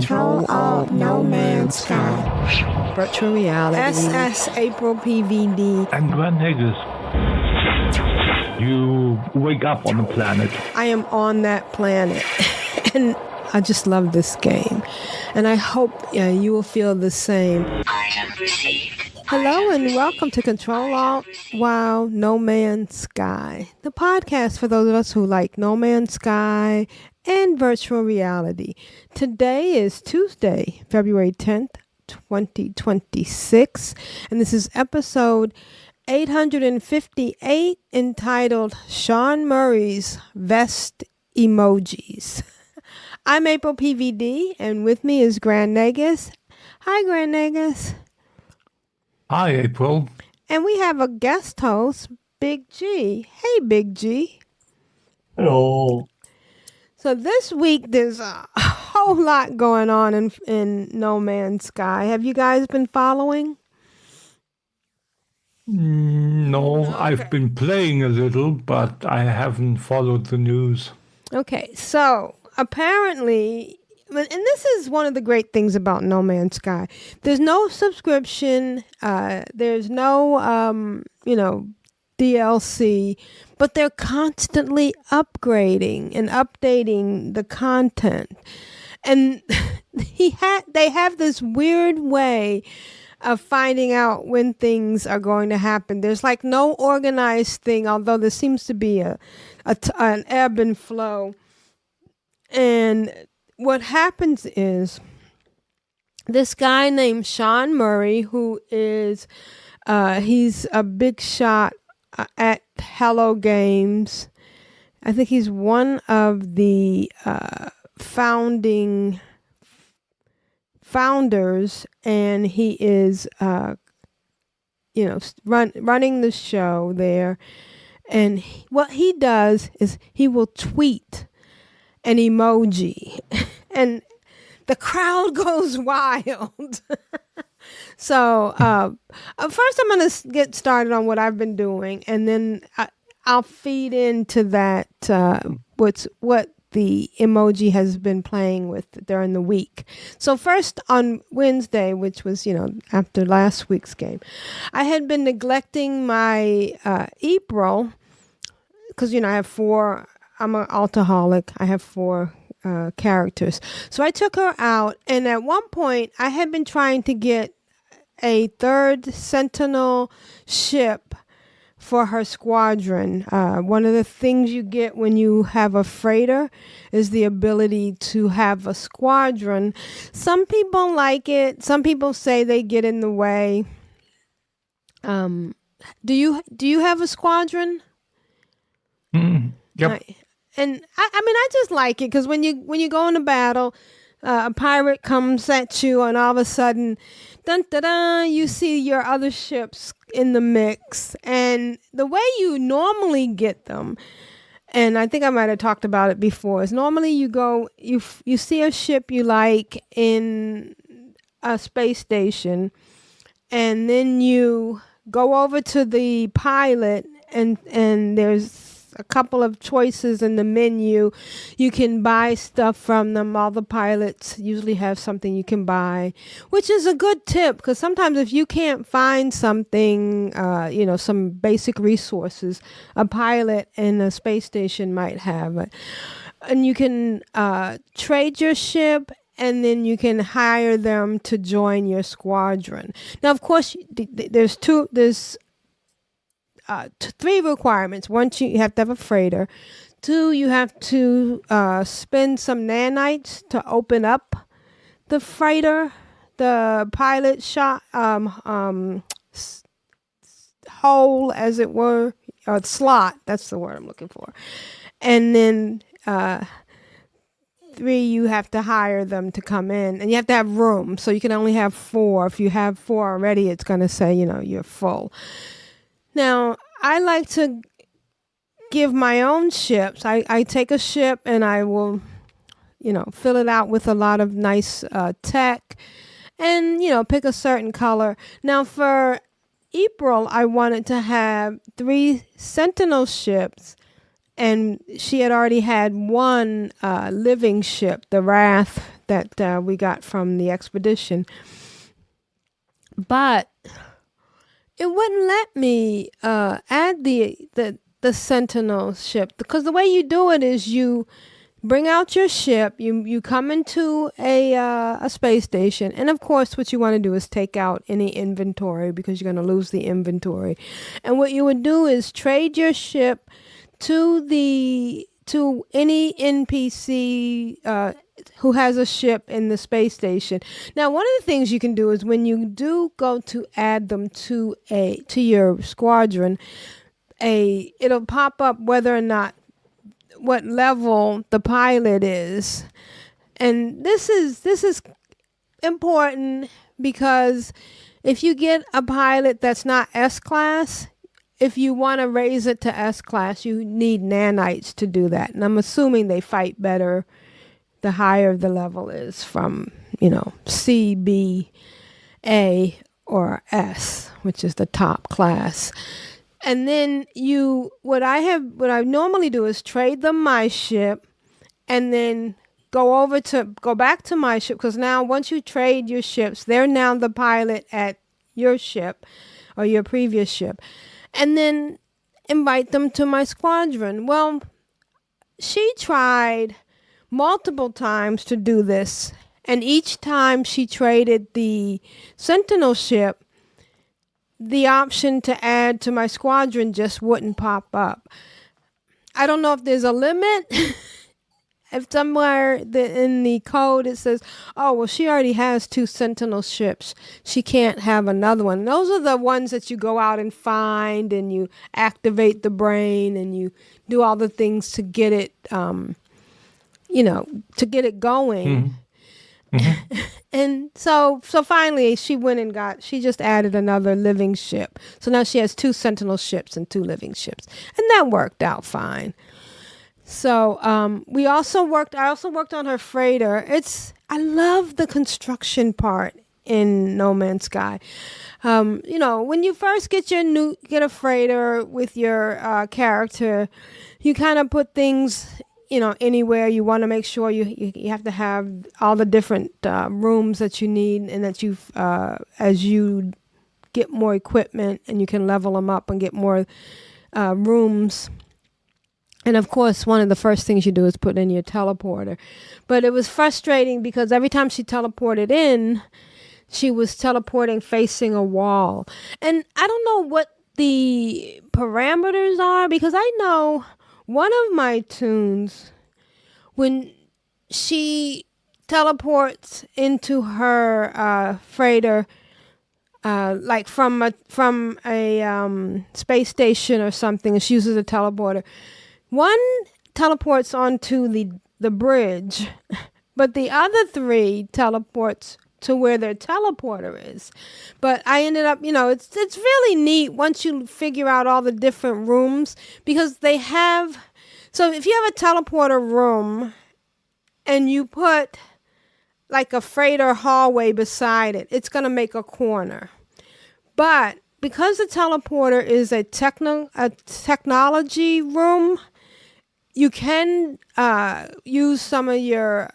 Ctrl Alt No Man's Sky. Virtual reality. SS April PVD. And Grand Haggis, you wake up on a planet. I am on that planet. And I just love this game. And I hope you will feel the same. Hello and welcome to Ctrl Alt WoW No Man's Sky, the podcast for those of us who like No Man's Sky and virtual reality. Today is Tuesday, February 10th, 2026, and this is episode 858 entitled Sean Murray's Vest Emojis. I'm April PVD, and with me is Grand Negus. Hi, Grand Negus. Hi, April. And we have a guest host, Big G. Hey, Big G. Hello. So this week, there's a whole lot going on in No Man's Sky. Have you guys been following? No, I've been playing a little, but I haven't followed the news. Okay, so apparently, and this is one of the great things about No Man's Sky. There's no subscription. There's no, DLC, but they're constantly upgrading and updating the content. And they have this weird way of finding out when things are going to happen. There's like no organized thing, although there seems to be an ebb and flow. And what happens is this guy named Sean Murray, who is he's a big shot at Hello Games. I think he's one of the founders, and he is running the show there. And what he does is he will tweet an emoji and the crowd goes wild. So first I'm going to get started on what I've been doing, and then I'll feed into that what the emoji has been playing with during the week. So first on Wednesday, which was, after last week's game, I had been neglecting my April because, I have four. I'm an alcoholic. I have four characters. So I took her out, and at one point I had been trying to get a third Sentinel ship for her squadron. One of the things you get when you have a freighter is the ability to have a squadron. Some people like it. Some people say they get in the way. Do you have a squadron? Yep. And I just like it because when you go into battle, a pirate comes at you, and all of a sudden, dun dun dun, you see your other ships in the mix. And the way you normally get them, and I think I might have talked about it before, is normally you see a ship you like in a space station, and then you go over to the pilot, and there's a couple of choices in the menu. You can buy stuff from them. All the pilots usually have something you can buy, which is a good tip, because sometimes if you can't find something, some basic resources, a pilot in a space station might have it. And you can trade your ship, and then you can hire them to join your squadron. Now, of course, there's three requirements. One, you have to have a freighter. Two, you have to spend some nanites to open up the freighter, the pilot shot hole, as it were, or slot. That's the word I'm looking for. And then three, you have to hire them to come in, and you have to have room. So you can only have four. If you have four already, it's going to say, you're full. Now, I like to give my own ships. I take a ship and I will, fill it out with a lot of nice tech and, pick a certain color. Now, for April, I wanted to have 3 Sentinel ships, and she had already had one living ship, the Wrath that we got from the expedition. But it wouldn't let me add the Sentinel ship, because the way you do it is you bring out your ship, you come into a space station, and of course what you want to do is take out any inventory, because you're going to lose the inventory. And what you would do is trade your ship to any NPC who has a ship in the space station. Now, one of the things you can do is when you do go to add them to your squadron, it'll pop up whether or not what level the pilot is. And this is important, because if you get a pilot that's not S-class, if you want to raise it to S-class, you need nanites to do that. And I'm assuming they fight better the higher the level is, from, C, B, A, or S, which is the top class. And then what I normally do is trade them my ship, and then go back to my ship, because now once you trade your ships, they're now the pilot at your ship or your previous ship, and then invite them to my squadron. Well, she tried multiple times to do this, and each time she traded the Sentinel ship, the option to add to my squadron just wouldn't pop up. I don't know if there's a limit. If somewhere in the code it says, oh, well, she already has 2 Sentinel ships, she can't have another one. Those are the ones that you go out and find, and you activate the brain, and you do all the things to get it, to get it going. Mm-hmm. And so finally she just added another living ship. So now she has 2 Sentinel ships and 2 living ships. And that worked out fine. So I also worked on her freighter. I love the construction part in No Man's Sky. When you first get a freighter with your character, you kind of put things anywhere. You want to make sure you have to have all the different rooms that you need, and that as you get more equipment, and you can level them up and get more rooms. And of course, one of the first things you do is put in your teleporter. But it was frustrating, because every time she teleported in, she was teleporting facing a wall. And I don't know what the parameters are, because I know one of my tunes, when she teleports into her freighter, like from a space station or something, and she uses a teleporter. One teleports onto the bridge, but the other 3 teleports to where their teleporter is. But I ended up, it's really neat once you figure out all the different rooms, because they have, so if you have a teleporter room and you put like a freighter hallway beside it, it's going to make a corner. But because the teleporter is a technology room, you can use some of your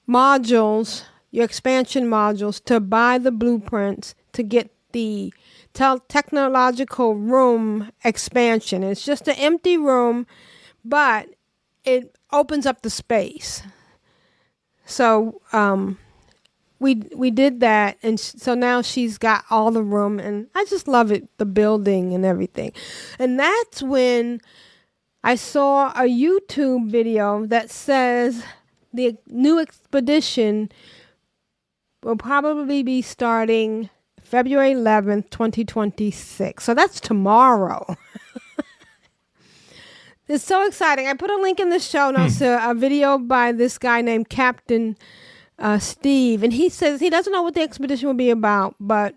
modules, your expansion modules, to buy the blueprints to get the technological room expansion. It's just an empty room, but it opens up the space. So we did that, and so now she's got all the room, and I just love it, the building and everything. And that's when I saw a YouTube video that says the new expedition will probably be starting February 11th, 2026. So that's tomorrow. It's so exciting. I put a link in the show notes to a video by this guy named Captain Steve. And he says he doesn't know what the expedition will be about, but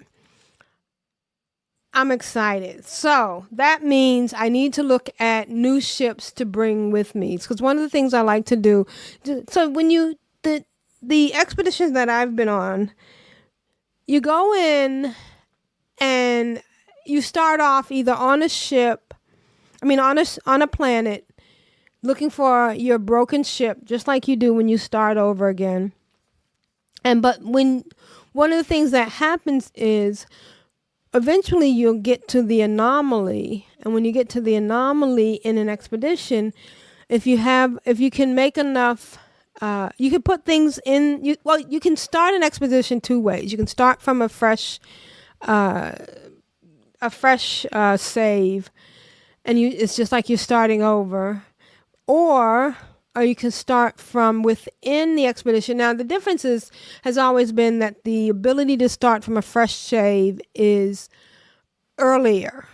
I'm excited. So that means I need to look at new ships to bring with me. Because one of the things I like to do, so when the expeditions that I've been on, you go in and you start off either on a ship, on a planet, looking for your broken ship, just like you do when you start over again. But when one of the things that happens is eventually you'll get to the anomaly, and when you get to the anomaly in an expedition, if you can make enough, you can put things in. You can start an expedition two ways. You can start from a fresh save, and it's just like you're starting over, or you can start from within the expedition. Now, the difference has always been that the ability to start from a fresh save is earlier.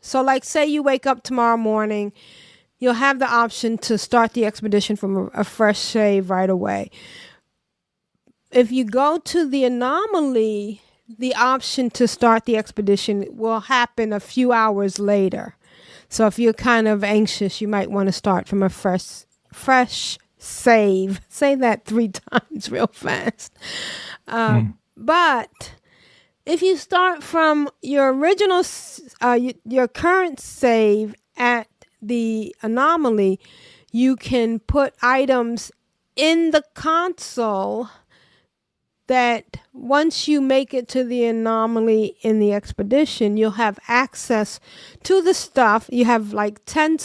So, like, say you wake up tomorrow morning, you'll have the option to start the expedition from a fresh save right away. If you go to the anomaly, the option to start the expedition will happen a few hours later. So if you're kind of anxious, you might want to start from a fresh save. Say that 3 times real fast. But if you start from your original, your current save at the anomaly, you can put items in the console that once you make it to the anomaly in the expedition, you'll have access to the stuff. You have like 8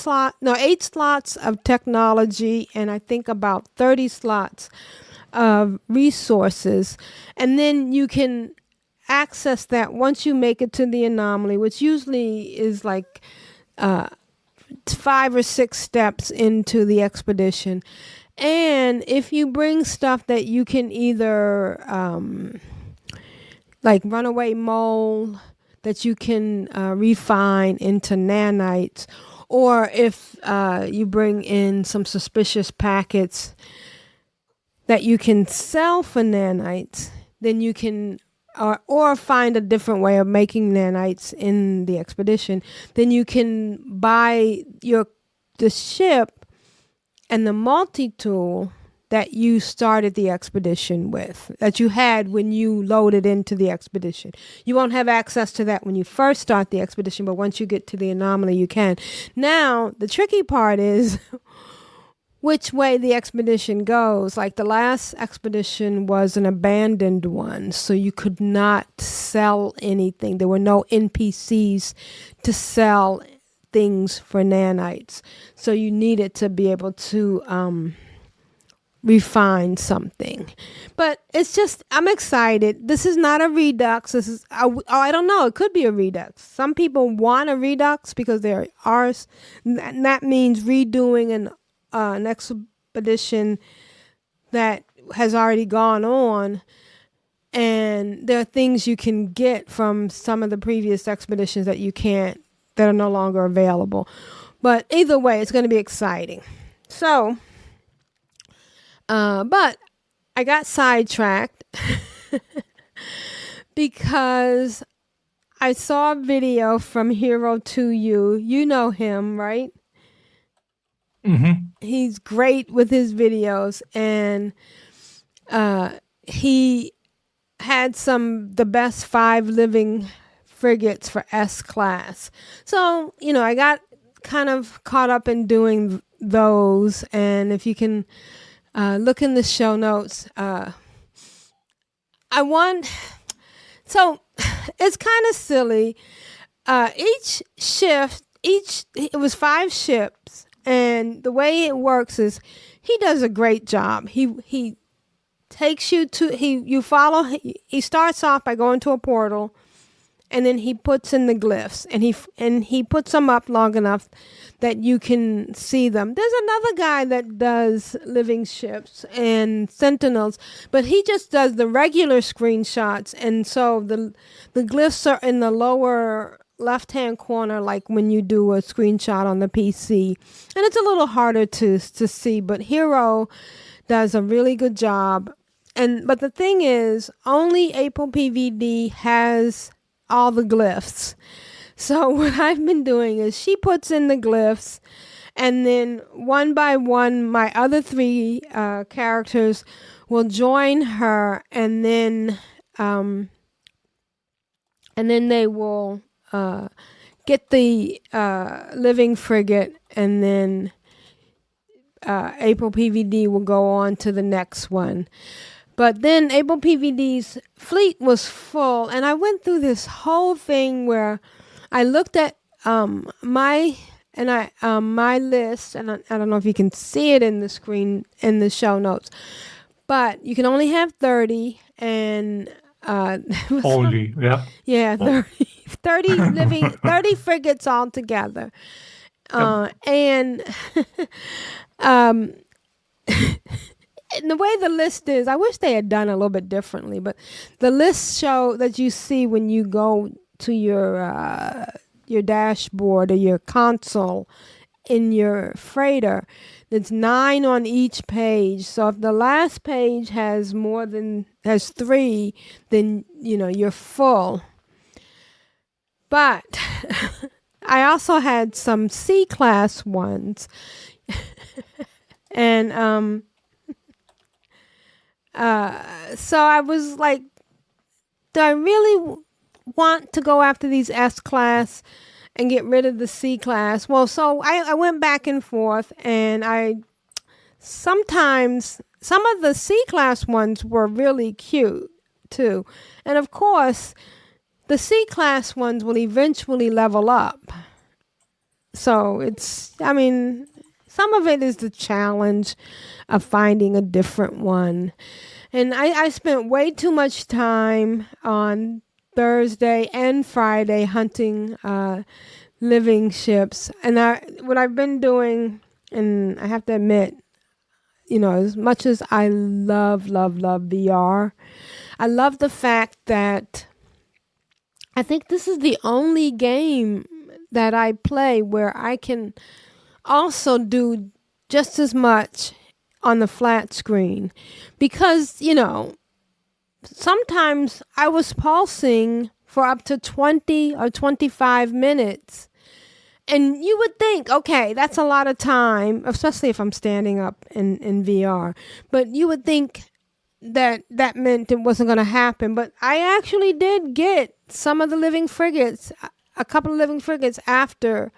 slots of technology, and I think about 30 slots of resources. And then you can access that once you make it to the anomaly, which usually is like 5 or 6 steps into the expedition. And if you bring stuff that you can either, like runaway mole, that you can refine into nanites, or if you bring in some suspicious packets that you can sell for nanites, then you can, or find a different way of making nanites in the expedition, then you can buy the ship and the multi-tool that you started the expedition with, that you had when you loaded into the expedition. You won't have access to that when you first start the expedition, but once you get to the anomaly, you can. Now, the tricky part is which way the expedition goes. Like the last expedition was an abandoned one, so you could not sell anything. There were no NPCs to sell things for nanites, so you needed to be able to refine something. But it's just, I'm excited. This is not a redux. This is I don't know, it could be a redux. Some people want a redux because there are, and that means redoing an expedition that has already gone on, and there are things you can get from some of the previous expeditions that you can't, that are no longer available. But either way, it's going to be exciting. So, but I got sidetracked because I saw a video from Hero to You. You know him, right? Mm-hmm. He's great with his videos, and he had the best 5 living frigates for S class. So, I got kind of caught up in doing those, and if you can look in the show notes, so it's kind of silly. It was 5 ships, and the way it works is he does a great job. He takes you to, he starts off by going to a portal, and then he puts in the glyphs, and he puts them up long enough that you can see them. There's another guy that does living ships and sentinels, but he just does the regular screenshots, and so the glyphs are in the lower left-hand corner, like when you do a screenshot on the PC, and it's a little harder to see, but Hero does a really good job. But the thing is, only April PVD has all the glyphs. So what I've been doing is she puts in the glyphs, and then one by one my other 3 characters will join her, and then they will get the living frigate, and then April PVD will go on to the next one. But then April PVD's fleet was full, and I went through this whole thing where I looked at my list, and I don't know if you can see it in the screen in the show notes, but you can only have 30, and Only, yeah. yeah, 30 living 30 frigates altogether. And and the way the list is, I wish they had done a little bit differently, but the list show that you see when you go to your dashboard or your console in your freighter, there's 9 on each page. So if the last page has 3, then you're full. But I also had some C-class ones. And so I was like, do I really want to go after these S-class and get rid of the C-class? Well, so I went back and forth, and sometimes some of the C-class ones were really cute too. And of course, the C-class ones will eventually level up. So some of it is the challenge of finding a different one. And I spent way too much time on Thursday and Friday hunting living ships. And what I've been doing, and I have to admit, as much as I love VR, I love the fact that I think this is the only game that I play where I can also do just as much on the flat screen, because sometimes I was pulsing for up to 20 or 25 minutes, and you would think, okay, that's a lot of time, especially if I'm standing up in VR, but you would think that meant it wasn't going to happen. But I actually did get some of the living frigates, a couple of living frigates after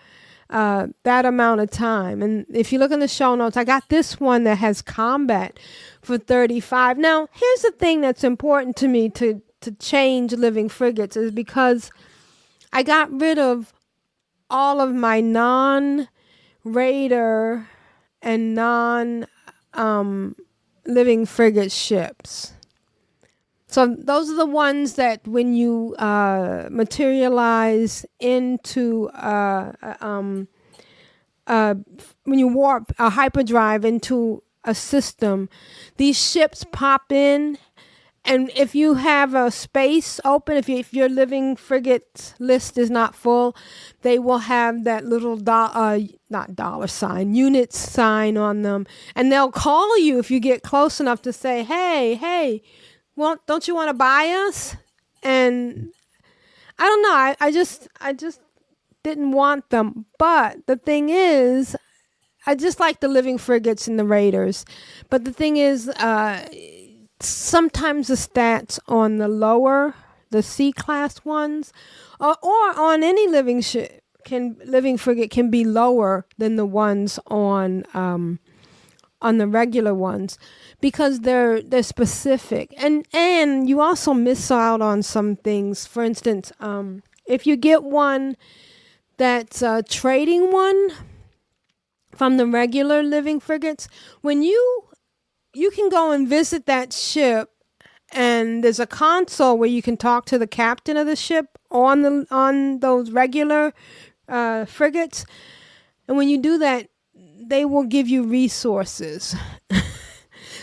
that amount of time. And if you look in the show notes, I got this one that has combat for 35. Now, here's the thing that's important to me to change living frigates, is because I got rid of all of my non-raider and living frigate ships. So those are the ones that when you materialize into when you warp a hyperdrive into a system, these ships pop in, and if you have a space open, if your living frigate list is not full, they will have that little not dollar sign, unit sign on them, and they'll call you if you get close enough to say, hey, well, don't you want to buy us? And I don't know, I just didn't want them. But the thing is, I just like the living frigates and the raiders. But the thing is, sometimes the stats on the C-class ones, or on any living frigate can be lower than the ones on the regular ones, because they're specific, and you also miss out on some things. For instance, if you get one that's a trading one from the regular living frigates, when you can go and visit that ship, and there's a console where you can talk to the captain of the ship on those regular frigates, and when you do that, they will give you resources.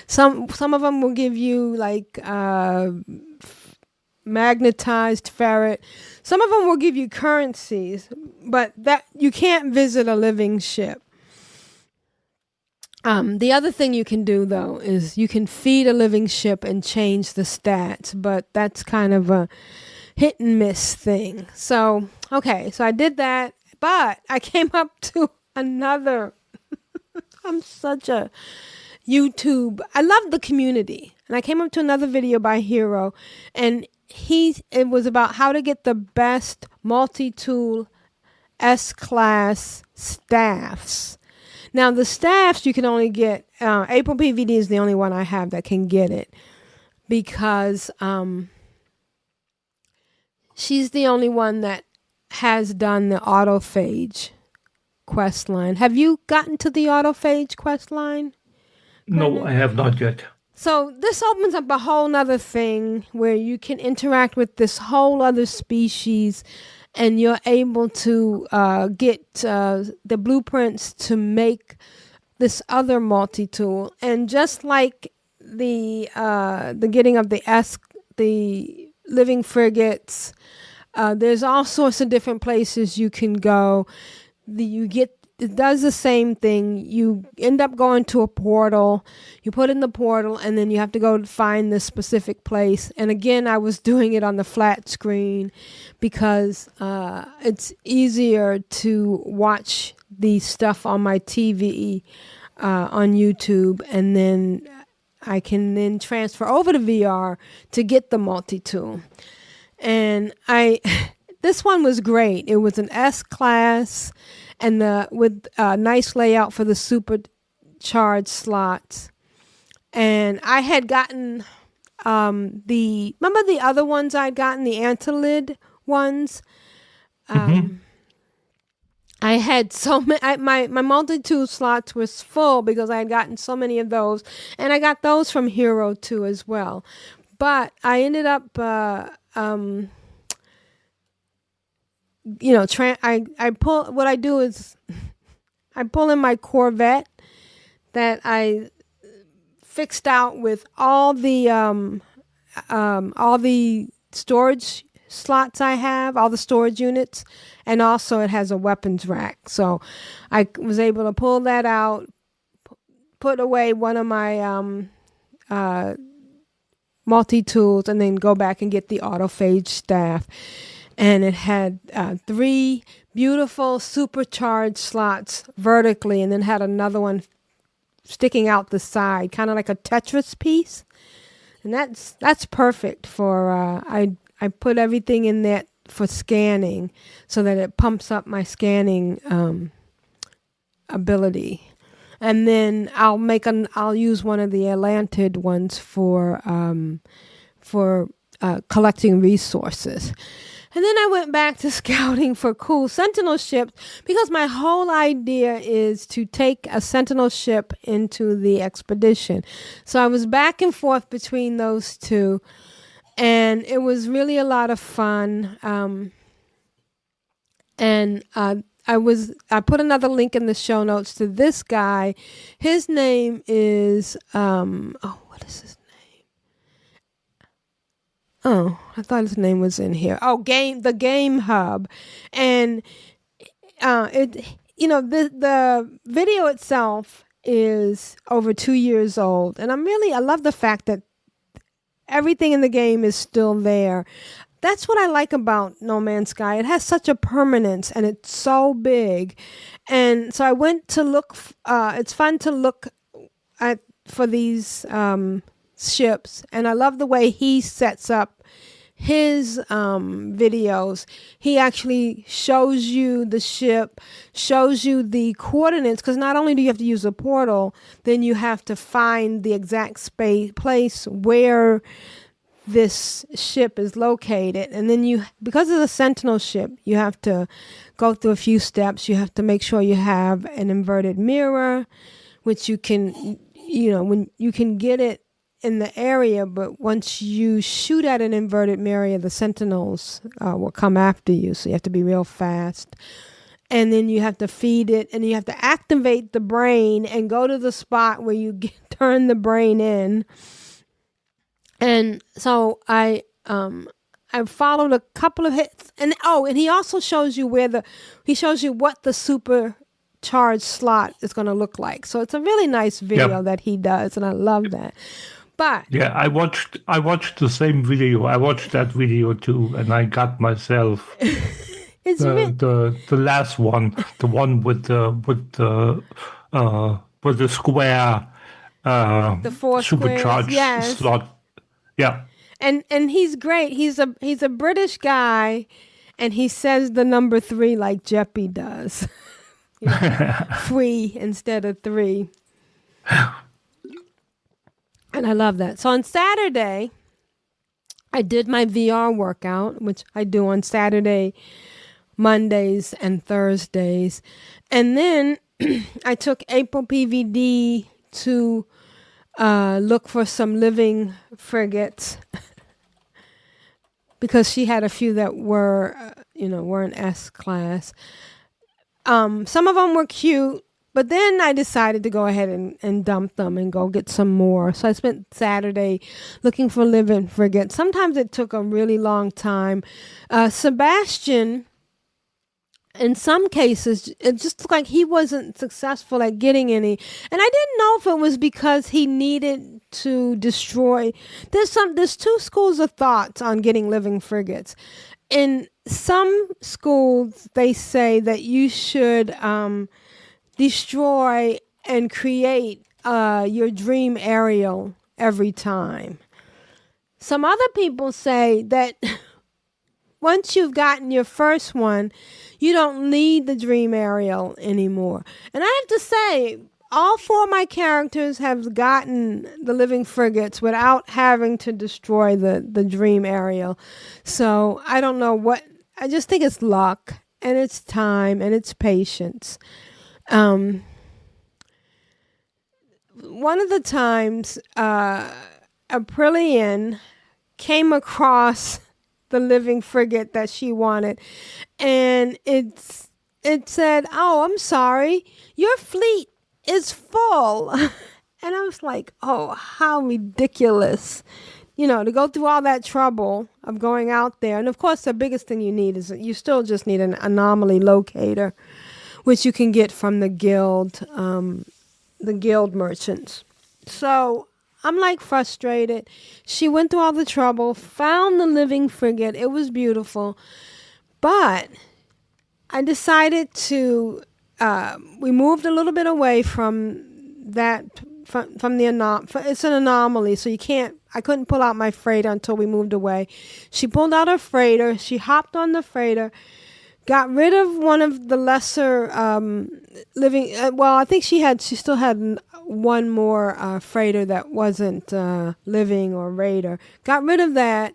Some of them will give you like magnetized ferret. Some of them will give you currencies, but that you can't visit a living ship. The other thing you can do, though, is you can feed a living ship and change the stats, but that's kind of a hit and miss thing. So I did that, but I came up to another. I'm such a YouTube. I love the community. And I came up to another video by Hero, and it was about how to get the best multi-tool S-class staffs. Now the staffs you can only get. April PVD is the only one I have that can get it because she's the only one that has done the autophage quest line. Have you gotten to the autophage quest line? No, I have not yet. So this opens up a whole nother thing where you can interact with this whole other species and you're able to get the blueprints to make this other multi-tool. And just like the getting of the living frigates, there's all sorts of different places you can go. It does the same thing. You end up going to a portal. You put in the portal, and then you have to go find this specific place. And again, I was doing it on the flat screen because it's easier to watch the stuff on my TV on YouTube, and then I can then transfer over to VR to get the multi-tool. And this one was great. It was an S class. And with a nice layout for the supercharged slots. And I had gotten remember the other ones I'd gotten, the antolid ones? I had so many, my multi-tool slots was full because I had gotten so many of those. And I got those from Hero 2 as well. But I ended up... I pull. What I do is, I pull in my Corvette that I fixed out with all the storage slots I have, all the storage units, and also it has a weapons rack. So I was able to pull that out, put away one of my multi-tools, and then go back and get the autophage staff. And it had 3 beautiful supercharged slots vertically, and then had another one sticking out the side, kind of like a Tetris piece. And that's perfect for, I put everything in there for scanning so that it pumps up my scanning ability. And then I'll use one of the Atlantid ones for collecting resources. And then I went back to scouting for cool Sentinel ships because my whole idea is to take a Sentinel ship into the expedition. So I was back and forth between those two, and it was really a lot of fun. I put another link in the show notes to this guy. His name is what is his name? Oh, I thought his name was in here. Oh, the Game Hub. And the video itself is over 2 years old. And I love the fact that everything in the game is still there. That's what I like about No Man's Sky. It has such a permanence and it's so big. And so I went to look, it's fun to look for these ships, and I love the way he sets up his videos. He actually shows you the ship, shows you the coordinates, because not only do you have to use a portal, then you have to find the exact place where this ship is located. And then because it's a Sentinel ship, you have to go through a few steps. You have to make sure you have an inverted mirror, which you can, when you can get it in the area, but once you shoot at an inverted mirror, the Sentinels will come after you, so you have to be real fast. And then you have to feed it, and you have to activate the brain and go to the spot where you turn the brain in. And so I followed a couple of hits, and he also shows you what the supercharged slot is going to look like. So it's a really nice video that he does, and I love that. But yeah, I watched the same video. I watched that video too, and I got myself the last one, the one with the square the 4 supercharged slot. Yeah. And he's great. He's a British guy, and he says the number 3 like Jeppy does. free instead of 3. And I love that. So on Saturday, I did my VR workout, which I do on Saturday, Mondays, and Thursdays. And then I took April PVD to look for some living frigates because she had a few that were, were an S class. Some of them were cute, but then I decided to go ahead and dump them and go get some more. So I spent Saturday looking for living frigates. Sometimes it took a really long time. Sebastian, in some cases, it just looked like he wasn't successful at getting any. And I didn't know if it was because he needed to destroy. There's 2 schools of thoughts on getting living frigates. In some schools, they say that you should destroy and create your dream aerial every time. Some other people say that once you've gotten your first one, you don't need the dream aerial anymore. And I have to say, all 4 of my characters have gotten the living frigates without having to destroy the dream aerial. So I don't know I just think it's luck and it's time and it's patience. One of the times, Aprillian came across the living frigate that she wanted, and it said, "Oh, I'm sorry, your fleet is full." And I was like, "Oh, how ridiculous." To go through all that trouble of going out there. And of course, the biggest thing you need is you still just need an anomaly locator, which you can get from the guild merchants. So I'm like frustrated. She went through all the trouble, found the living frigate. It was beautiful. But I decided to, we moved a little bit away from that, from the, it's an anomaly. So I couldn't pull out my freighter until we moved away. She pulled out her freighter. She hopped on the freighter, got rid of one of the lesser living. I think she still had one more freighter that wasn't living or raider. Got rid of that.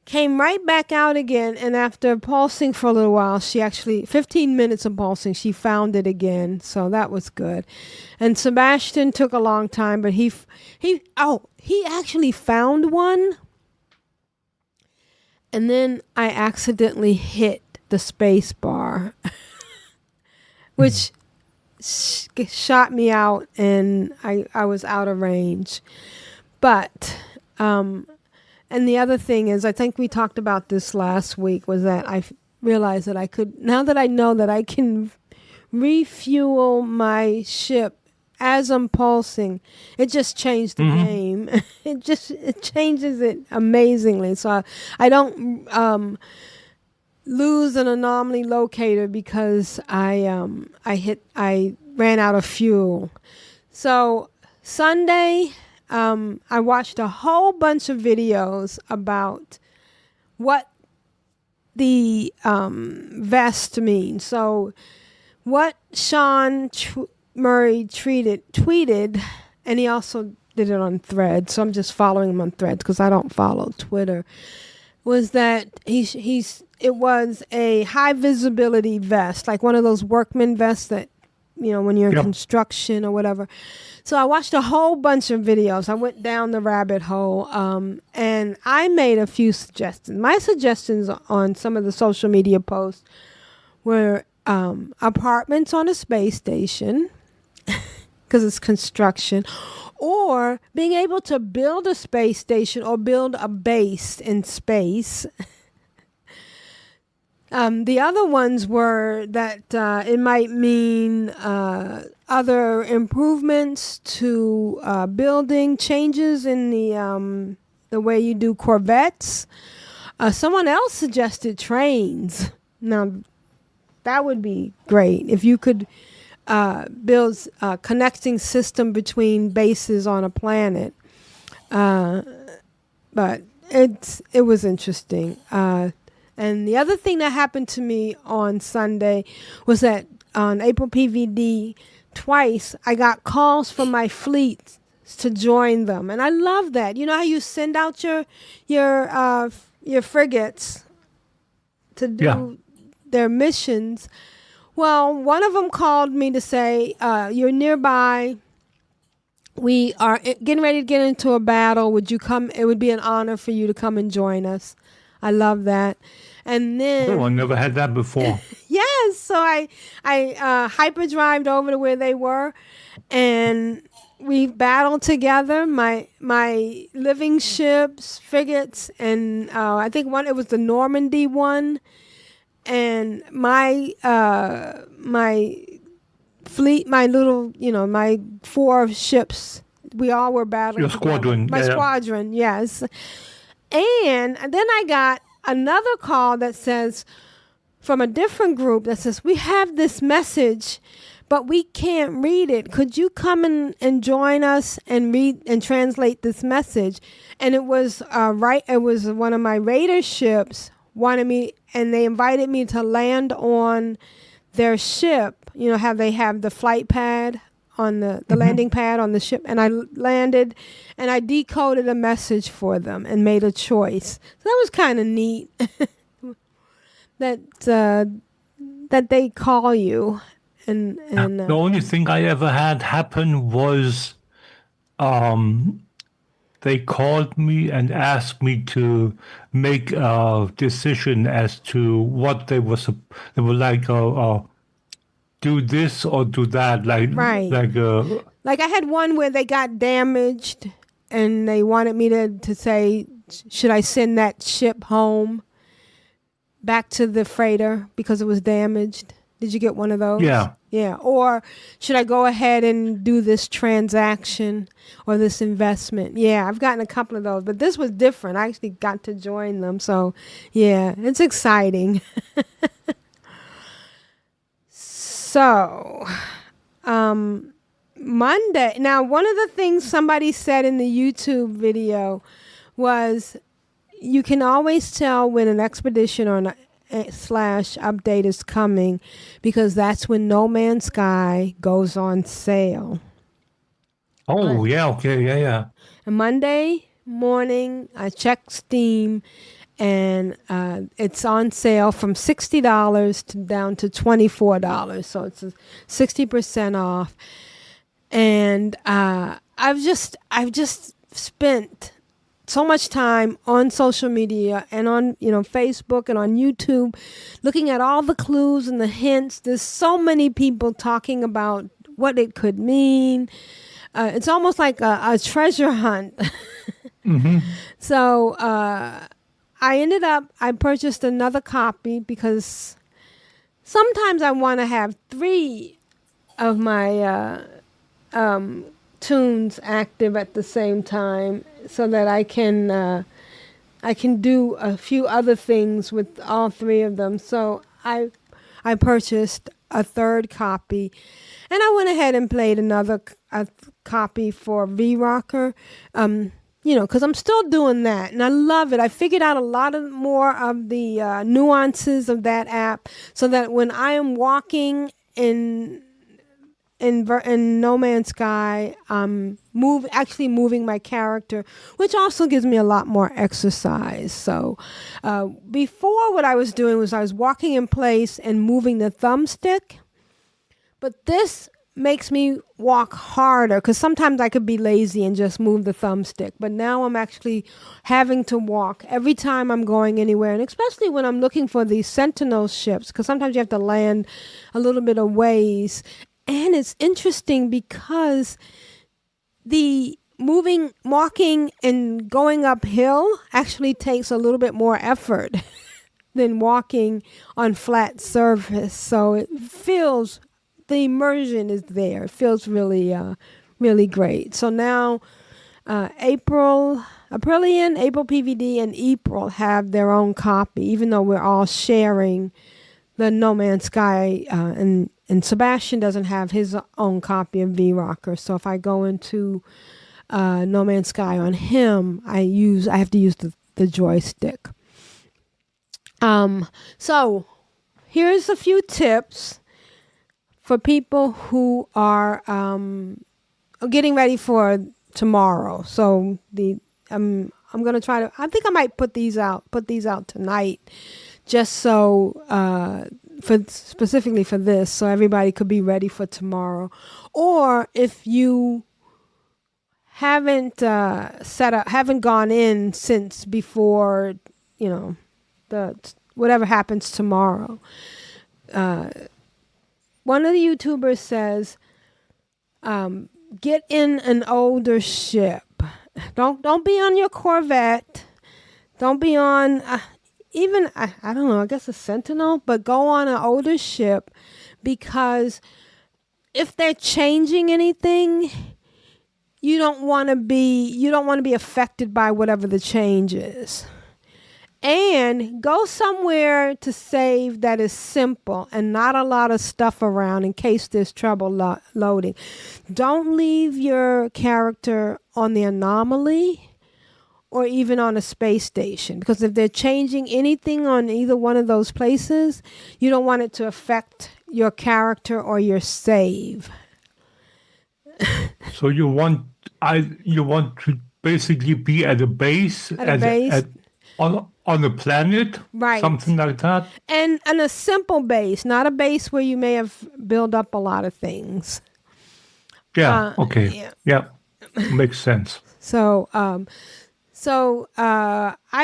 Came right back out again, and after pulsing for a little while, 15 minutes of pulsing, she found it again. So that was good. And Sebastian took a long time, but he actually found one. And then I accidentally hit the space bar, which shot me out, and I was out of range. But and the other thing is, I think we talked about this last week, was that I realized that I could, now that I know that I can refuel my ship as I'm pulsing, it just changed the game. It changes it amazingly. So I don't lose an anomaly locator because I ran out of fuel. So Sunday, I watched a whole bunch of videos about what the vest means. So what Sean Murray tweeted, and he also did it on Threads, so I'm just following him on Threads because I don't follow Twitter, was that it was a high visibility vest, like one of those workman vests that, when you're in construction or whatever. So I watched a whole bunch of videos. I went down the rabbit hole, and I made a few suggestions. My suggestions on some of the social media posts were apartments on a space station, because it's construction, or being able to build a space station or build a base in space. The other ones were that it might mean other improvements to building, changes in the way you do corvettes. Someone else suggested trains. Now, that would be great if you could build a connecting system between bases on a planet. But it was interesting. And the other thing that happened to me on Sunday was that on April PVD twice, I got calls from my fleet to join them, and I love that. You know how you send out your frigates to do their missions. Well, one of them called me to say, "You're nearby. We are getting ready to get into a battle. Would you come? It would be an honor for you to come and join us." I love that. And then, I never had that before. yes, so I hyperdrived over to where they were, and we battled together. My living ships, frigates, and I think it was the Normandy one, and my fleet, my little, my 4 ships. We all were battling. Your squadron. My squadron, yes. And then I got another call that says, from a different group, that says, "We have this message, but we can't read it. Could you come and join us and read and translate this message?" And it was it was one of my raider ships wanted me, and they invited me to land on their ship. You know how they have the flight pad on the landing pad on the ship, and I landed and I decoded a message for them and made a choice. So that was kind of neat. that they call you and the only thing I ever had happen was they called me and asked me to make a decision as to what they were like do this or do that, like like I had one where they got damaged and they wanted me to say, should I send that ship home back to the freighter because it was damaged? Did you get one of those? Yeah. Or should I go ahead and do this transaction or this investment? Yeah, I've gotten a couple of those, but this was different. I actually got to join them. So yeah, it's exciting. So, Monday. Now, one of the things somebody said in the YouTube video was you can always tell when an expedition or an /update is coming because that's when No Man's Sky goes on sale. Oh, yeah, okay, yeah. And Monday morning, I checked Steam, and it's on sale from $60 down to $24. So it's 60% off. And I've just spent so much time on social media and on Facebook and on YouTube looking at all the clues and the hints. There's so many people talking about what it could mean. It's almost like a treasure hunt. Mm-hmm. So I purchased another copy because sometimes I want to have 3 of my tunes active at the same time so that I can do a few other things with all 3 of them. So I purchased a 3rd copy, and I went ahead and played another copy for V-Rocker, because I'm still doing that, and I love it. I figured out a lot more of the nuances of that app so that when I am walking in No Man's Sky, I'm moving my character, which also gives me a lot more exercise. So before, what I was doing was I was walking in place and moving the thumbstick, but this makes me walk harder because sometimes I could be lazy and just move the thumbstick, but now I'm actually having to walk every time I'm going anywhere, and especially when I'm looking for these sentinel ships, because sometimes you have to land a little bit of ways. And it's interesting because the walking and going uphill actually takes a little bit more effort than walking on flat surface. So the immersion is there. It feels really, really great. So now April PVD, and April have their own copy, even though we're all sharing the No Man's Sky, and Sebastian doesn't have his own copy of V-Rocker. So if I go into No Man's Sky on him, I have to use the joystick. So here's a few tips for people who are getting ready for tomorrow. So I'm gonna try to. I think I might put these out tonight, just so for specifically for this, so everybody could be ready for tomorrow. Or if you haven't haven't gone in since before, the whatever happens tomorrow. One of the YouTubers says, get in an older ship. Don't be on your Corvette. Don't be on even I don't know, I guess a Sentinel, but go on an older ship, because if they're changing anything, you don't want to be affected by whatever the change is. And go somewhere to save that is simple and not a lot of stuff around in case there's trouble loading. Don't leave your character on the anomaly or even on a space station, because if they're changing anything on either one of those places, you don't want it to affect your character or your save. So you want to basically be at a base, on a planet, right? Something like that, and a simple base, not a base where you may have built up a lot of things. Yeah. Okay. Yeah. Makes sense. So, I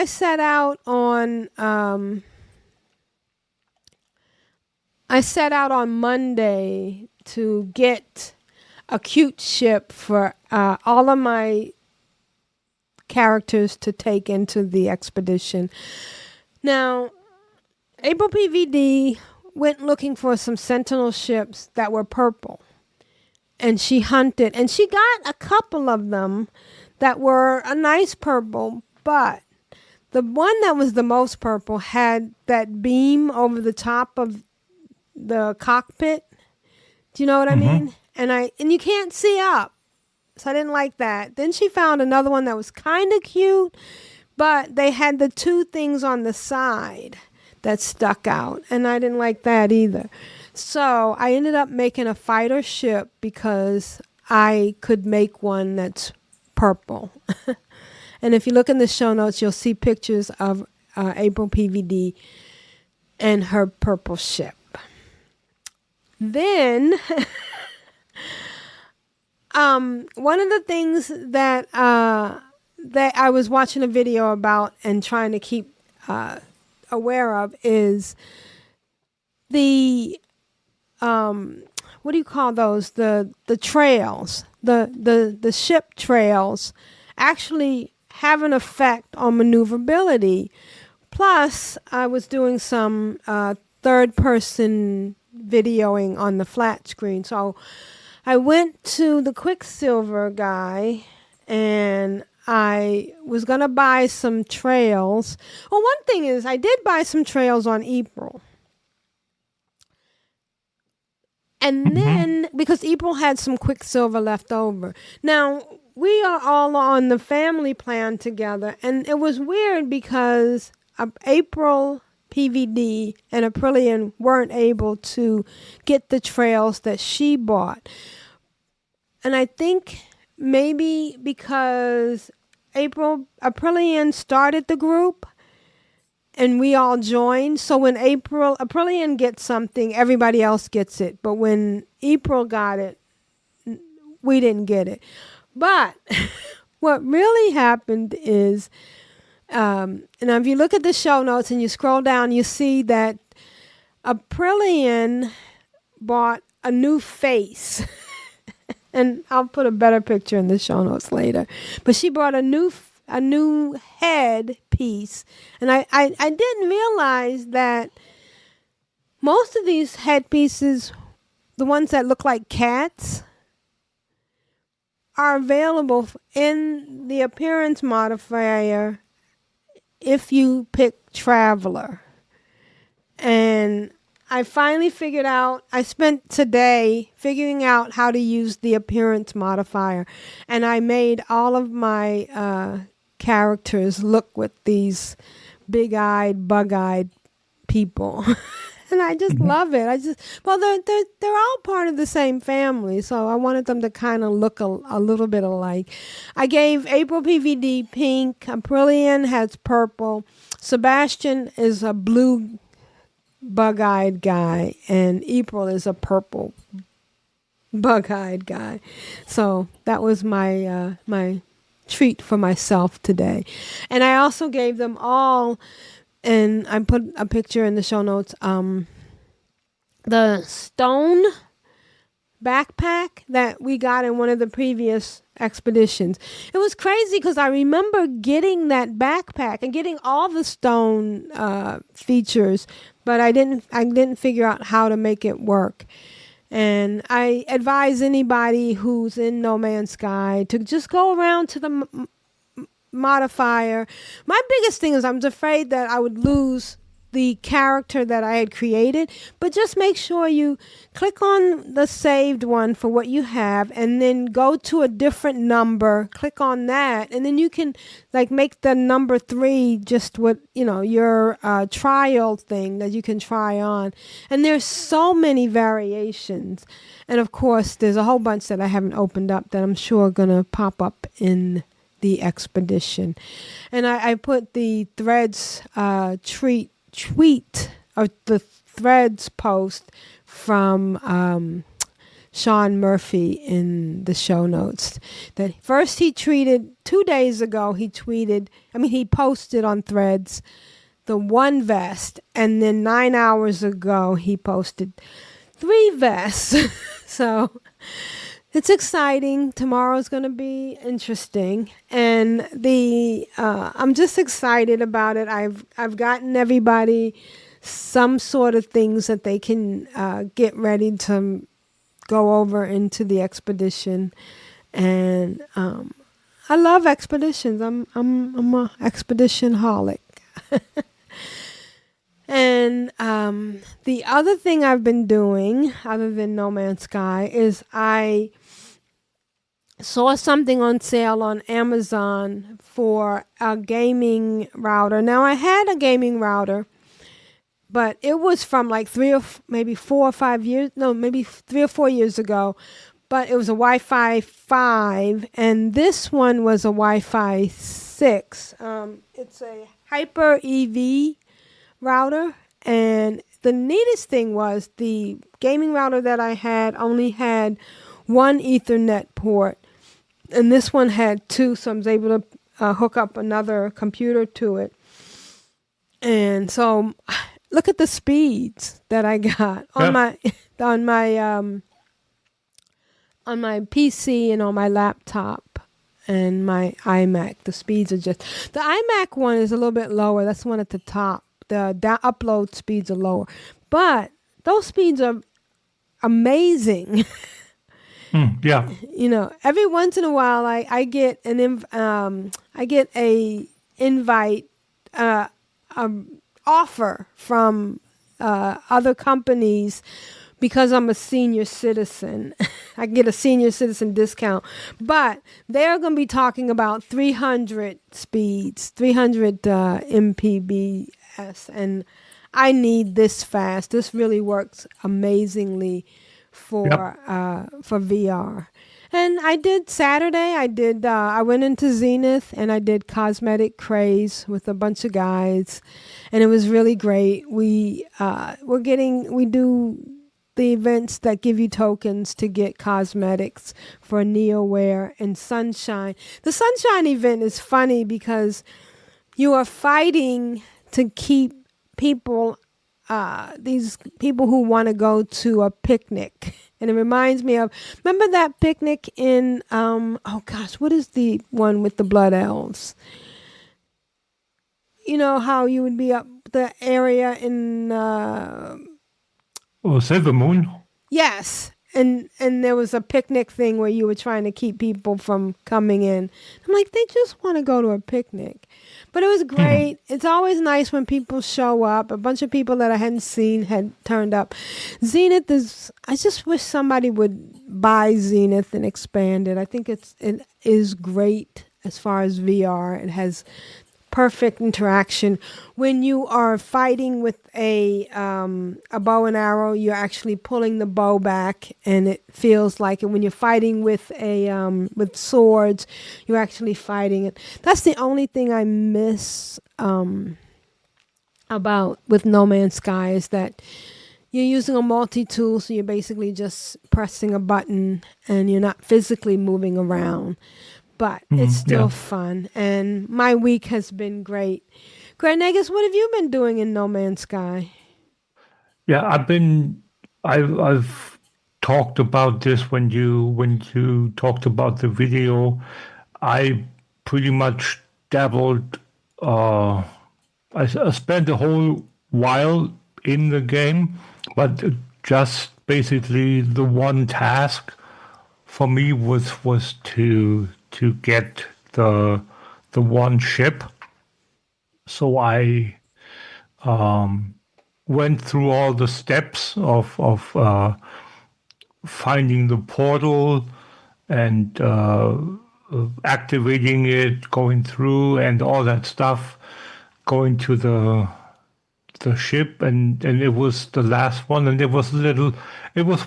set out on Monday to get a cute ship for all of my characters to take into the expedition. Now, April PVD went looking for some Sentinel ships that were purple, and she hunted, and she got a couple of them that were a nice purple, but the one that was the most purple had that beam over the top of the cockpit. Do you know what I mean? And you can't see up. So I didn't like that. Then she found another one that was kind of cute, but they had the two things on the side that stuck out, and I didn't like that either. So I ended up making a fighter ship because I could make one that's purple. And if you look in the show notes, you'll see pictures of April PVD and her purple ship. Then one of the things that I was watching a video about and trying to keep aware of is the what do you call those? The trails, the ship trails actually have an effect on maneuverability. Plus, I was doing some third person videoing on the flat screen, so I went to the Quicksilver guy and I was going to buy some trails. Well, one thing is I did buy some trails on April. And then, because April had some Quicksilver left over. Now, we are all on the family plan together. And it was weird because April PVD and Aprillian weren't able to get the trails that she bought. And I think maybe because Aprillian started the group and we all joined. So when Aprillian gets something, everybody else gets it. But when April got it, we didn't get it. But what really happened is, and if you look at the show notes and you scroll down, you see that Aprillian bought a new face. And I'll put a better picture in the show notes later. But she bought a new head piece. And I didn't realize that most of these head pieces, the ones that look like cats, are available in the appearance modifier if you pick Traveler. And I finally figured out, I spent today figuring out how to use the appearance modifier. And I made all of my characters look with these big-eyed, bug-eyed people. And I just love it. They're all part of the same family, so I wanted them to kind of look a little bit alike. I gave April PVD pink, Aprillian has purple, Sebastian is a blue bug-eyed guy, and April is a purple bug-eyed guy. So that was my my treat for myself today. And I also gave them all, and I put a picture in the show notes, the stone backpack that we got in one of the previous expeditions. It was crazy because I remember getting that backpack and getting all the stone features, but I didn't figure out how to make it work. And I advise anybody who's in No Man's Sky to just go around to the modifier. My biggest thing is I was afraid that I would lose the character that I had created, but just make sure you click on the saved one for what you have, and then go to a different number, click on that, and then you can like make the number 3 just what, your trial thing that you can try on. And there's so many variations. And of course, there's a whole bunch that I haven't opened up that I'm sure are going to pop up in the expedition. And I put the Threads tweet or the Threads post from Sean Murphy in the show notes. That first he tweeted 2 days ago, he posted on Threads the 1 vest, and then 9 hours ago he posted 3 vests. So it's exciting. Tomorrow's going to be interesting, and I'm just excited about it. I've gotten everybody some sort of things that they can get ready to go over into the expedition, and I love expeditions. I'm a expedition holic. And the other thing I've been doing, other than No Man's Sky, is I saw something on sale on Amazon for a gaming router. Now, I had a gaming router, but it was from like 3 or 4 years ago. But it was a Wi-Fi 5, and this one was a Wi-Fi 6. It's a Hyper EV router, and the neatest thing was the gaming router that I had only had 1 Ethernet port, and this one had 2, so I was able to hook up another computer to it. And so look at the speeds that I got on my PC and on my laptop and my iMac. The speeds are the iMac one is a little bit lower. That's the one at the top. The upload speeds are lower, but those speeds are amazing. Yeah. Every once in a while, I get a invite offer from other companies because I'm a senior citizen. I get a senior citizen discount, but they're going to be talking about 300 speeds, 300 Mbps, and I need this fast. This really works amazingly for VR. And I did Saturday. I went into Zenith and I did Cosmetic Craze with a bunch of guys, and it was really great. We do the events that give you tokens to get cosmetics for NeoWare and Sunshine. The Sunshine event is funny because you are fighting to keep people, these people who want to go to a picnic. And it reminds me of, remember that picnic in, what is the one with the blood elves? You know how you would be up the area in... Silver Moon? Yes. And there was a picnic thing where you were trying to keep people from coming in. I'm like, they just want to go to a picnic. But it was great. It's always nice when people show up. A bunch of people that I hadn't seen had turned up. Zenith I just wish somebody would buy Zenith and expand it. I think it is great as far as VR. It has perfect interaction. When you are fighting with a bow and arrow, you're actually pulling the bow back, and it feels like it. When you're fighting with with swords, you're actually fighting it. That's the only thing I miss about with No Man's Sky is that you're using a multi-tool, so you're basically just pressing a button and you're not physically moving around. But it's still Yeah. fun, and my week has been great. Grand Negus, what have you been doing in No Man's Sky? Yeah, I've talked about this when you talked about the video. I pretty much dabbled. I spent a whole while in the game, but just basically the one task for me was to get the one ship. So I went through all the steps of finding the portal and activating it, going through and all that stuff, going to the ship, and it was the last one, and it was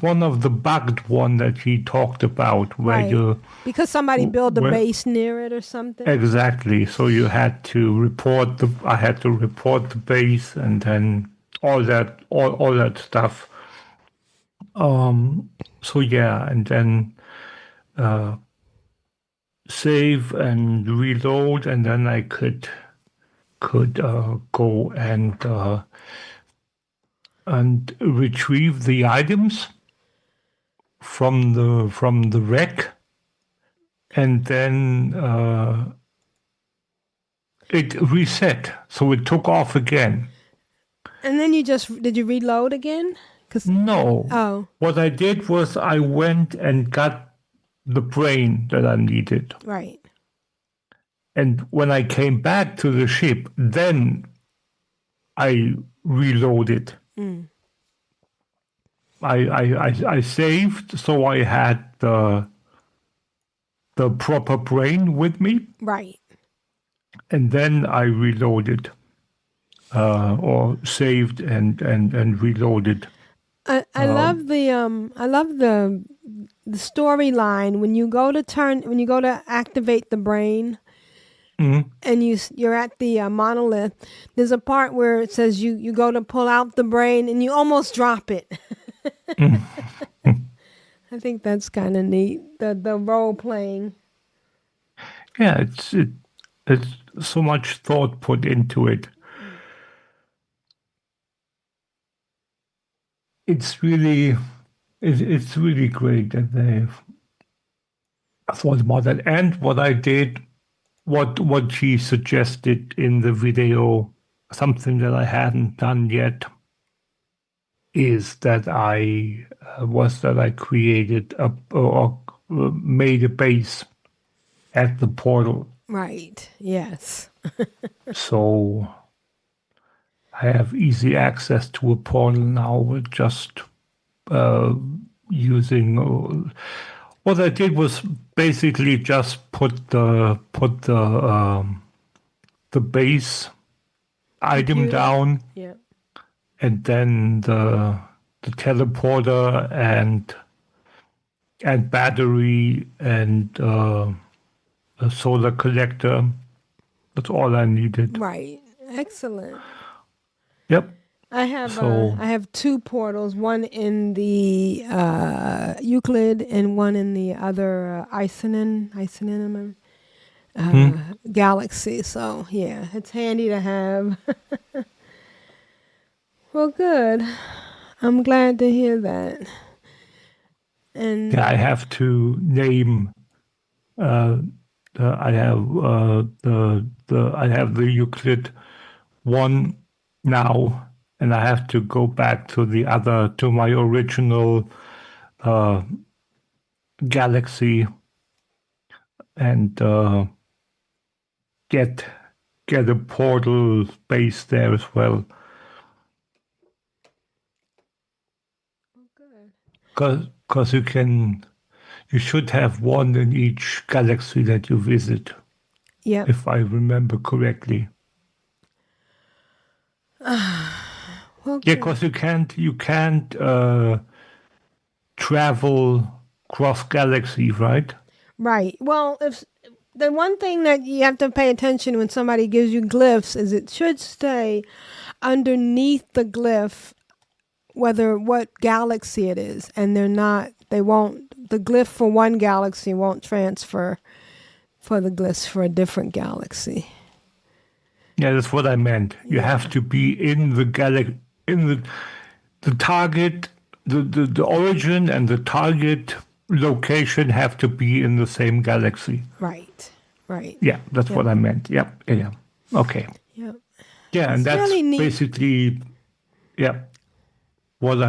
one of the bugged one that he talked about where Right. you Because somebody built a where base near it or something? exactly. So you had to report I had to report the base and then all that stuff. So yeah, and then save and reload, and then I could go and retrieve the items from the wreck, and then it reset, so it took off again. And then did you reload again? No, Oh, what I did was I went and got the brain that I needed, right. and when I came back to the ship, then I reloaded. Mm, I saved, so I had the proper brain with me, right. and then I reloaded, or saved and reloaded. I love the storyline when you go to activate the brain and you're at the monolith. There's a part where it says you go to pull out the brain and you almost drop it. I think that's kind of neat. The role playing. Yeah, it's so much thought put into it. It's really it's really great that they've thought about that. And what I did, what she suggested in the video, something that I hadn't done yet, is that I created or made a base at the portal, Right. Yes. so I have easy access to a portal now with just using. What I did was basically just put the base item Computer. down, Yeah. and then the teleporter and battery and a solar collector. That's all I needed. Right. Excellent. Yep. I So have two portals, one in the Euclid and one in the other Icenen galaxy. So yeah, it's handy to have. Well, good. I'm glad to hear that. And yeah, I have to name. Uh, I have I have the Euclid one now, and I have to go back to to my original uh, galaxy and get get a portal base there as well. good. Because you should have one in each galaxy that you visit. Yep. if I remember correctly. Well, Yeah, because you can't travel cross galaxy, right? right. Well, if the one thing that you have to pay attention when somebody gives you glyphs is it should stay underneath the glyph, whether what galaxy it is, and they won't. The glyph for one galaxy won't transfer for the glyphs for a different galaxy. Yeah, that's what I meant. You Yeah. have to be in the galaxy, in the target, the origin and the target location have to be in the same galaxy. Right. Right. Yeah, that's Yep. what I meant. Yep. Yeah. Okay. Yep. Yeah, and It's that's really neat. basically what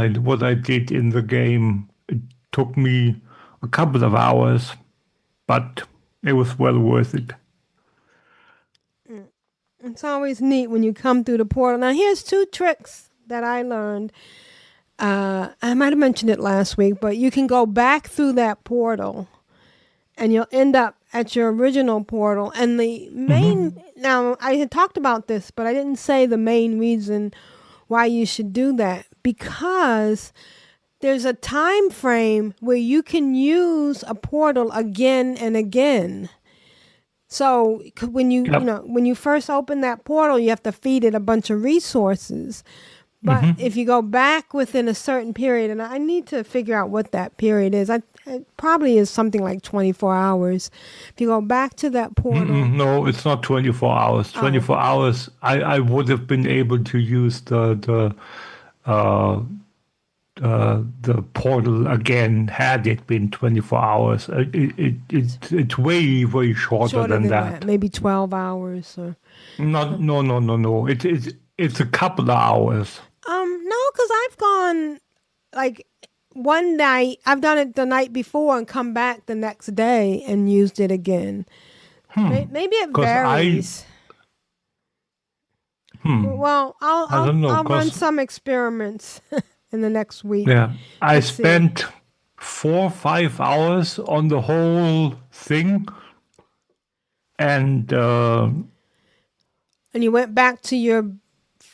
I did in the game. It took me a couple of hours, but it was well worth it. It's always neat when you come through the portal. Now, here's 2 tricks that I learned. I might have mentioned it last week, but you can go back through that portal and you'll end up at your original portal. And the main, now I had talked about this, but I didn't say the main reason why you should do that, because there's a time frame where you can use a portal again and again. So when you when you first open that portal, you have to feed it a bunch of resources. But if you go back within a certain period, and I need to figure out what that period is, it probably is something like 24 hours. If you go back to that portal. No, it's not 24 hours. 24 hours, I would have been able to use the portal again had it been 24 hours. It's way, way shorter than that. Maybe 12 hours. Or No. It's a couple of hours. No, because I've gone like one night. I've done it the night before and come back the next day and used it again. Maybe it varies. Well, I'll run some experiments in the next week. Yeah, I spent 4 or 5 hours on the whole thing, and you went back to your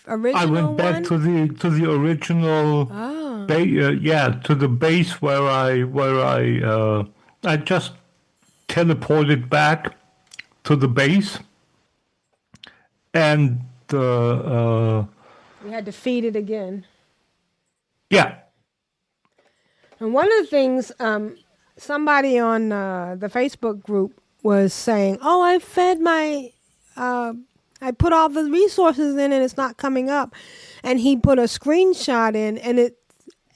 original I went back one? to the original. To the base where I just teleported back to the base, and you had to feed it again. Yeah. And one of the things somebody on the Facebook group was saying, "Oh, I fed my, I put all the resources in and it's not coming up," and he put a screenshot in,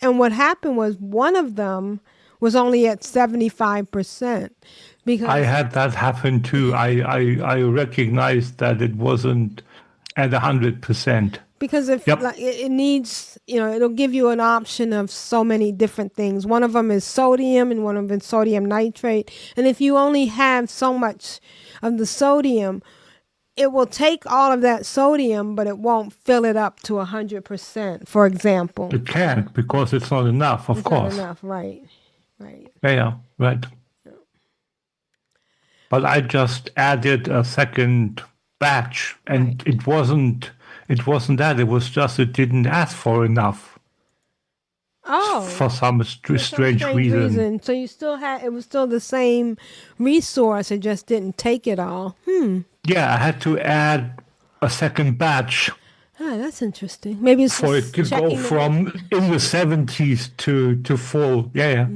and what happened was one of them was only at 75%. Because I had that happen too. I recognized that it wasn't at 100%. Because if it needs, it'll give you an option of so many different things. One of them is sodium and one of them is sodium nitrate. And if you only have so much of the sodium, it will take all of that sodium, but it won't fill it up to 100%, for example. It can't, because it's not enough, of course. It's not enough, right. Yeah, right. But I just added a second batch, and it wasn't that. It was just it didn't ask for enough. Oh. For some strange reason. So you still it was still the same resource. It just didn't take it all. Yeah, I had to add a second batch. Ah, that's interesting. Maybe it's for it to go from in the 70s to full. Yeah.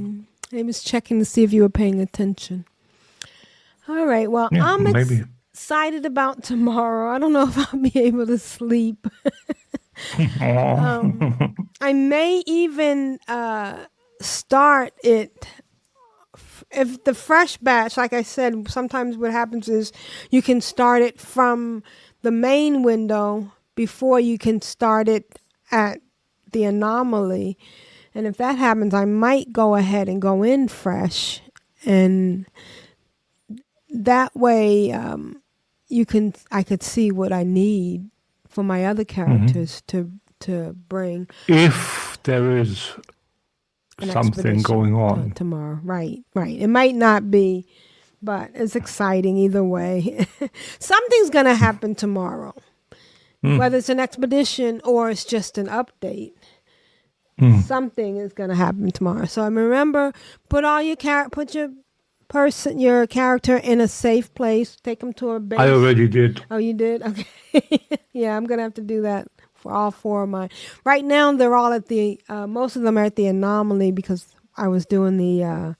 Maybe it's checking to see if you were paying attention. All right. Well, yeah, I'm maybe. excited about tomorrow. I don't know if I'll be able to sleep. I may even start it. If the fresh batch, like I said, sometimes what happens is you can start it from the main window before you can start it at the anomaly. And if that happens, I might go ahead and go in fresh. And that way I could see what I need for my other characters to bring. If there is something going on tomorrow. Right. It might not be But it's exciting either way. Something's going to happen tomorrow, whether it's an expedition or it's just an update. Something is going to happen tomorrow. So remember, put all your your character in a safe place. Take them to a base. I already did. Oh, you did? Okay. Yeah, I'm going to have to do that for all 4 of mine. Right now, they're all at the, most of them are at the anomaly because I was doing the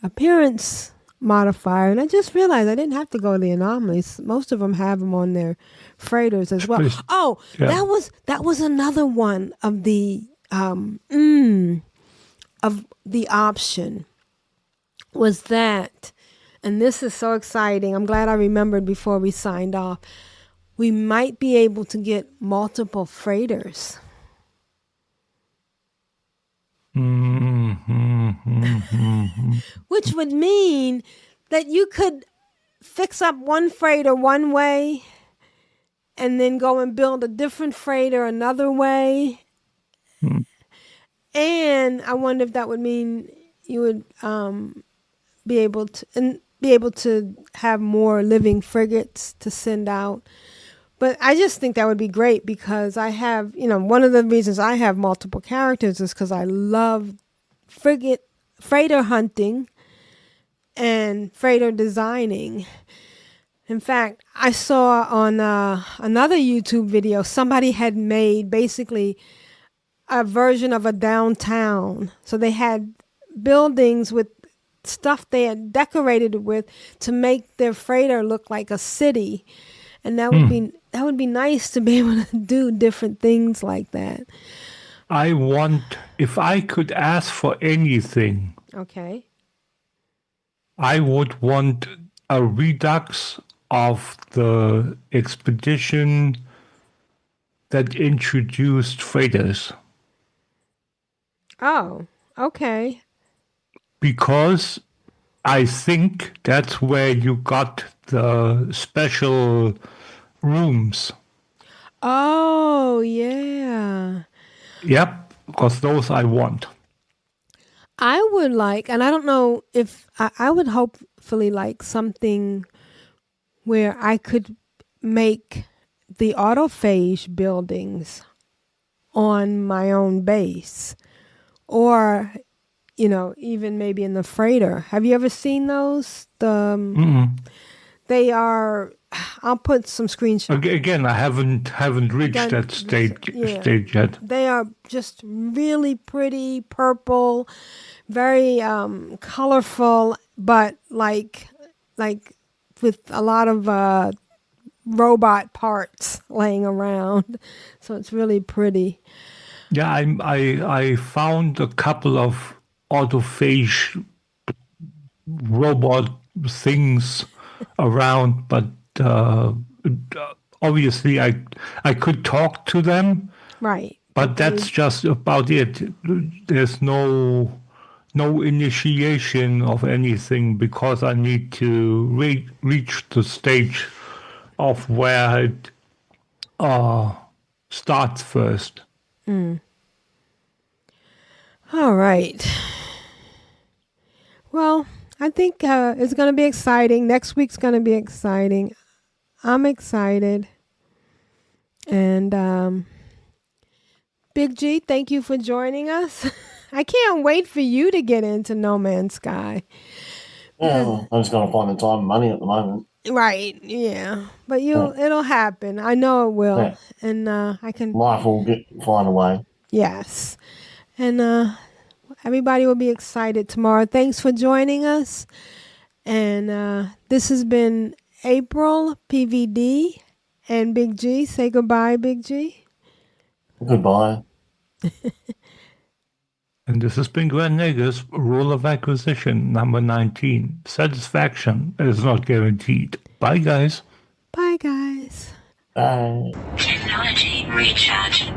appearance modifier, and I just realized I didn't have to go to the anomalies. Most of them have them on their freighters as well. Oh, yeah. that was another one of the option was that, and this is so exciting. I'm glad I remembered before we signed off. We might be able to get multiple freighters. Which would mean that you could fix up one freighter one way and then go and build a different freighter another way. And I wonder if that would mean you would be able to have more living frigates to send out. But I just think that would be great because I have, one of the reasons I have multiple characters is because I love freighter hunting and freighter designing. In fact, I saw on another YouTube video, somebody had made basically a version of a downtown. So they had buildings with stuff they had decorated with to make their freighter look like a city. And that would be nice to be able to do different things like that. If I could ask for anything, okay, I would want a redux of the expedition that introduced freighters. Oh, okay. Because I think that's where you got the special rooms. Oh, yeah. Yep, because those I want. I would like, and I don't know if, I would hopefully like something where I could make the autophage buildings on my own base. Or, even maybe in the freighter. Have you ever seen those? They are. I'll put some screenshots. Again, I haven't reached that stage yet. They are just really pretty, purple, very colorful, but like with a lot of robot parts laying around. So it's really pretty. Yeah, I found a couple of autophage robot things around, but obviously I could talk to them. Right. But that's just about it. There's no initiation of anything because I need to reach the stage of where it starts first. All right. Well, I think it's going to be exciting. Next week's going to be exciting. I'm excited. And Big G, thank you for joining us. I can't wait for you to get into No Man's Sky. Yeah, I'm just going to find the time and money at the moment. Right, yeah. But it'll happen. I know it will. Yeah. And I can... Life will find a way. Yes. And everybody will be excited tomorrow. Thanks for joining us. And this has been April, PVD, and Big G. Say goodbye, Big G. Goodbye. And this has been Glenn Nager's Rule of Acquisition number 19. Satisfaction is not guaranteed. Bye, guys. Bye, guys. Bye. Technology recharge.